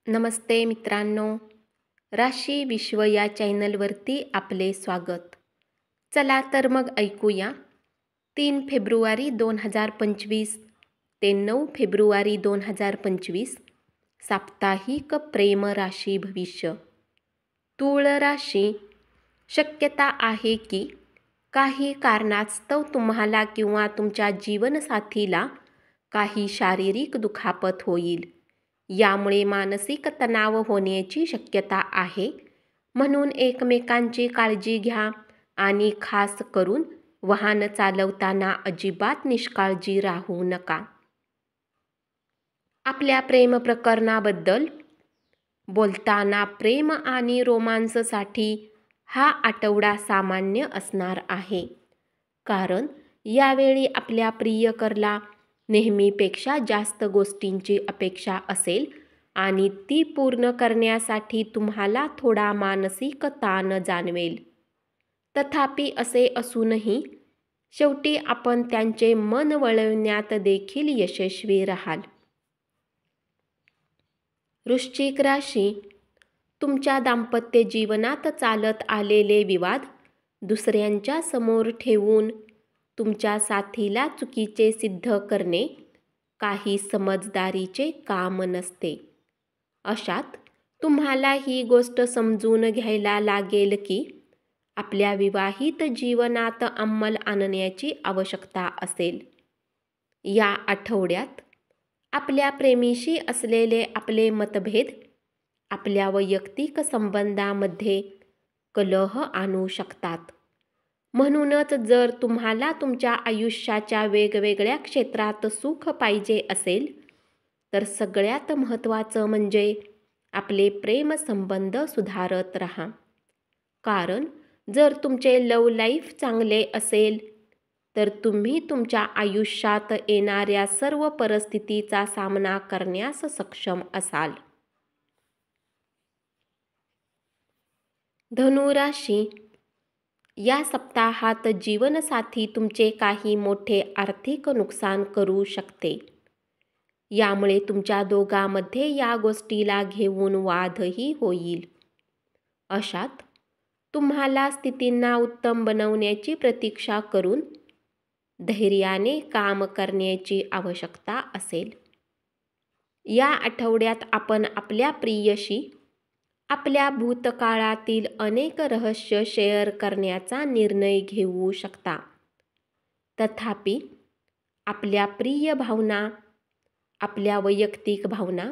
नमस्ते मित्रांनो, राशी विश्व या चॅनलवरती आपले स्वागत. चला तर मग ऐकूया 3 फेब्रुवारी 2025 ते 9 फेब्रुवारी 2025 साप्ताहिक प्रेम राशी भविष्य. तूळ राशी. शक्यता आहे की काही कारणास्तव तुम्हाला किंवा तुमच्या जीवनसाथीला काही शारीरिक दुखापत होईल. यामुळे मानसिक तणाव होण्याची शक्यता आहे, म्हणून एकमेकांची काळजी घ्या आणि खास करून वाहन चालवताना अजिबात निष्काळजी राहू नका. आपल्या प्रेम प्रकरणाबद्दल बोलताना प्रेम आणि रोमांससाठी हा आठवडा सामान्य असणार आहे, कारण यावेळी आपल्या प्रियकराला नेहमीपेक्षा जास्त गोष्टींची अपेक्षा असेल आणि ती पूर्ण करण्यासाठी तुम्हाला थोडा मानसिक ताण जाणवेल. तथापि असे असूनही शेवटी आपण त्यांचे मन वळविण्यात देखील यशस्वी राहाल. वृश्चिक राशी. तुमच्या दाम्पत्य जीवनात चालत आलेले विवाद दुसऱ्यांच्या समोर ठेवून तुमच्या साथीला चुकीचे सिद्ध करणे काही समजदारीचे काम नसते. अशात तुम्हाला ही गोष्ट समजून घ्यायला लागेल की आपल्या विवाहित जीवनात अंमल आणण्याची आवश्यकता असेल. या आठवड्यात आपल्या प्रेमीशी असलेले आपले मतभेद आपल्या वैयक्तिक संबंधामध्ये कलह आणू शकतात. म्हणूनच जर तुम्हाला तुमच्या आयुष्याच्या वेगवेगळ्या क्षेत्रात सुख पाहिजे असेल तर सगळ्यात महत्त्वाचं म्हणजे आपले प्रेमसंबंध सुधारत राहा. कारण जर तुमचे लव्ह लाईफ चांगले असेल तर तुम्ही तुमच्या आयुष्यात येणाऱ्या सर्व परिस्थितीचा सामना करण्यास सक्षम असाल. धनु राशी. या सप्ताहात जीवनसाथी तुमचे काही मोठे आर्थिक नुकसान करू शकते. यामुळे तुमच्या दोघांमध्ये या गोष्टीला घेऊन वादही होईल. अशात तुम्हाला स्थितींना उत्तम बनवण्याची प्रतीक्षा करून धैर्याने काम करण्याची आवश्यकता असेल. या आठवड्यात आपण आपल्या प्रियशी आपल्या भूतकाळातील अनेक रहस्य शेअर करण्याचा निर्णय घेऊ शकता. तथापि आपल्या प्रिय भावना, आपल्या वैयक्तिक भावना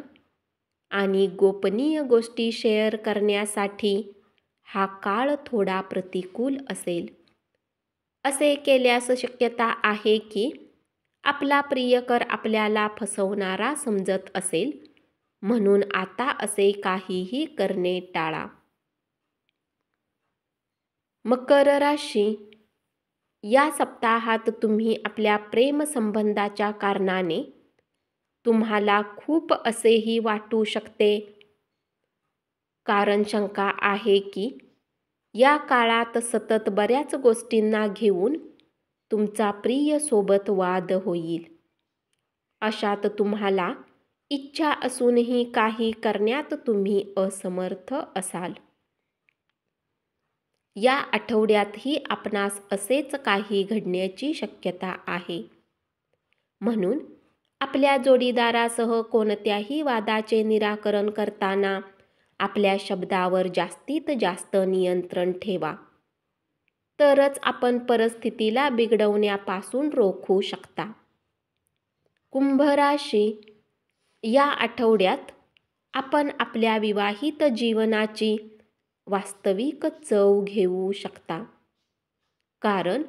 आणि गोपनीय गोष्टी शेअर करण्यासाठी हा काळ थोडा प्रतिकूल असेल. असे केल्यास शक्यता आहे की आपला प्रियकर आपल्याला फसवणारा समजत असेल, म्हणून आता असे काहीही करणे टाळा. मकर राशी. या सप्ताहात तुम्ही आपल्या प्रेमसंबंधाच्या कारणाने तुम्हाला खूप असेही वाटू शकते, कारण शंका आहे की या काळात सतत बऱ्याच गोष्टींना घेऊन तुमचा प्रिय सोबत वाद होईल. अशात तुम्हाला इच्छा असूनही काही करण्यात तुम्ही असमर्थ असाल. या आठवड्यातही आपणास असेच काही घडण्याची शक्यता आहे. म्हणून आपल्या जोडीदारासह कोणत्याही वादाचे निराकरण करताना आपल्या शब्दावर जास्तीत जास्त नियंत्रण ठेवा. तरच आपण परिस्थितीला बिघडवण्यापासून रोखू शकता. कुंभ राशी. या आठवड्यात आपण आपल्या विवाहित जीवनाची वास्तविक चव घेऊ शकता, कारण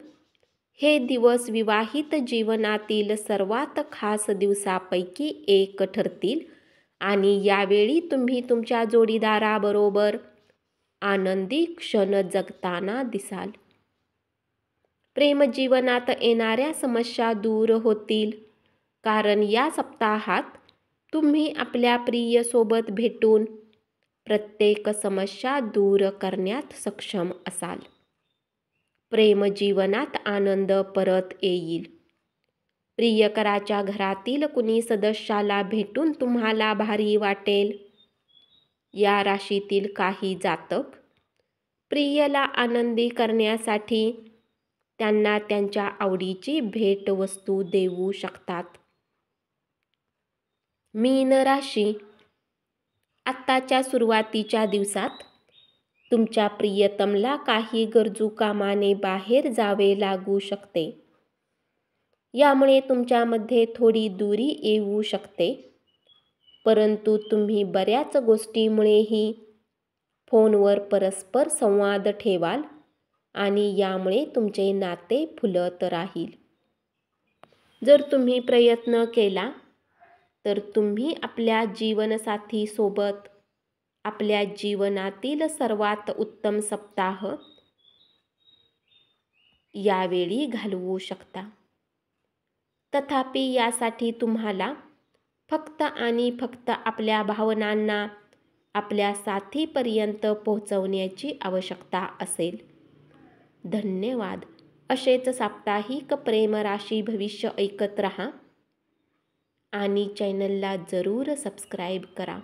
हे दिवस विवाहित जीवनातील सर्वात खास दिवसापैकी एक ठरतील आणि यावेळी तुम्ही तुमच्या जोडीदाराबरोबर आनंदी क्षण जगताना दिसाल. प्रेमजीवनात येणाऱ्या समस्या दूर होतील, कारण या सप्ताहात तुम्ही आपल्या प्रिय सोबत भेटून प्रत्येक समस्या दूर करण्यात सक्षम असाल. प्रेमजीवनात आनंद परत येईल. प्रियकराच्या घरातील कुणी सदस्याला भेटून तुम्हाला भारी वाटेल. या राशीतील काही जातक प्रियला आनंदी करण्यासाठी त्यांना त्यांच्या आवडीची भेटवस्तू देऊ शकतात. मीन राशी, आत्ताच्या सुरुवातीच्या दिवसात तुमच्या प्रियतमला काही गरजू कामाने बाहेर जावे लागू शकते. यामुळे तुमच्यामध्ये थोडी दुरी येऊ शकते, परंतु तुम्ही बऱ्याच गोष्टींमुळेही फोनवर परस्पर संवाद ठेवाल आणि यामुळे तुमचे नाते फुलत राहील. जर तुम्ही प्रयत्न केला तर तुम्ही आपल्या जीवनसाथीसोबत आपल्या जीवनातील सर्वात उत्तम सप्ताह यावेळी घालवू शकता. तथापि यासाठी तुम्हाला फक्त आणि फक्त आपल्या भावनांना आपल्या साथीपर्यंत पोहोचवण्याची आवश्यकता असेल. धन्यवाद. असेच साप्ताहिक प्रेम राशी भविष्य ऐकत रहा आणि चॅनलला जरूर सबस्क्राईब करा.